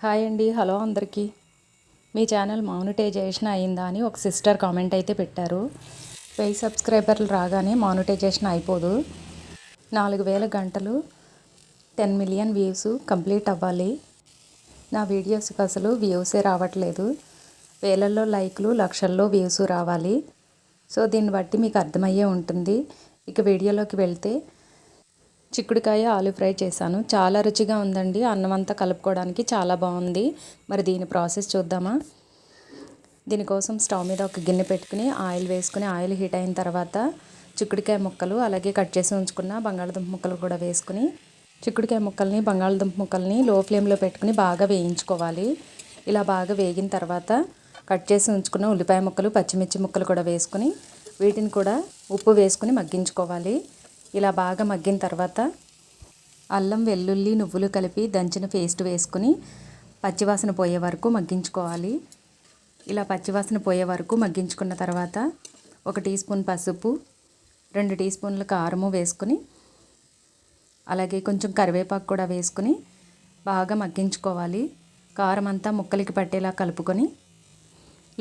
Hi అండి, hello అందరికీ. మీ channel monetization అయిందా అని ఒక సిస్టర్ కామెంట్ అయితే పెట్టారు. 1000 సబ్స్క్రైబర్లు రాగానే మానిటైజేషన్ అయిపోదు. 4000 గంటలు 10 మిలియన్ వ్యూస్ కంప్లీట్ అవ్వాలి. నా వీడియోస్కి అసలు వ్యూసే రావట్లేదు. వేలల్లో లైక్లు, లక్షల్లో వ్యూస్ రావాలి. సో దీన్ని బట్టి మీకు అర్థమయ్యే ఉంటుంది. ఇక వీడియోలోకి వెళ్తే చిక్కుడుకాయ ఆలు ఫ్రై చేశాను. చాలా రుచిగా ఉందండి. అన్నం అంతా కలుపుకోవడానికి చాలా బాగుంది. మరి దీని ప్రాసెస్ చూద్దామా? దీనికోసం స్టవ్ మీద ఒక గిన్నె పెట్టుకుని ఆయిల్ వేసుకుని ఆయిల్ హీట్ అయిన తర్వాత చిక్కుడుకాయ ముక్కలు, అలాగే కట్ చేసి ఉంచుకున్న బంగాళదుంప ముక్కలు కూడా వేసుకుని చిక్కుడుకాయ ముక్కల్ని, బంగాళదుంప ముక్కల్ని లో ఫ్లేమ్లో పెట్టుకుని బాగా వేయించుకోవాలి. ఇలా బాగా వేగిన తర్వాత కట్ చేసి ఉంచుకున్న ఉల్లిపాయ ముక్కలు, పచ్చిమిర్చి ముక్కలు కూడా వేసుకుని వీటిని కూడా ఉప్పు వేసుకుని మగ్గించుకోవాలి. ఇలా బాగా మగ్గిన తర్వాత అల్లం, వెల్లుల్లి, నువ్వులు కలిపి దంచిన పేస్ట్ వేసుకుని పచ్చివాసన పోయే వరకు మగ్గించుకోవాలి. ఇలా పచ్చివాసన పోయే వరకు మగ్గించుకున్న తర్వాత 1 టీ స్పూన్ పసుపు, 2 టీ స్పూన్ల కారము వేసుకుని అలాగే కొంచెం కరివేపాకు కూడా వేసుకుని బాగా మగ్గించుకోవాలి. కారం అంతా ముక్కలకి పట్టేలా కలుపుకొని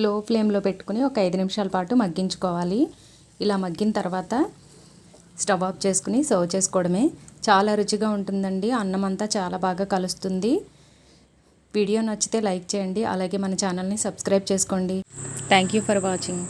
లో ఫ్లేమ్లో పెట్టుకుని ఒక 5 నిమిషాల పాటు మగ్గించుకోవాలి. ఇలా మగ్గిన తర్వాత స్టవ్ ఆఫ్ చేసుకుని సర్వ్ చేసుకోవడమే. చాలా రుచిగా ఉంటుందండి. అన్నం అంతా చాలా బాగా కలుస్తుంది. వీడియో నచ్చితే లైక్ చేయండి. అలాగే మన ఛానల్ని సబ్స్క్రైబ్ చేసుకోండి. Thank you for watching.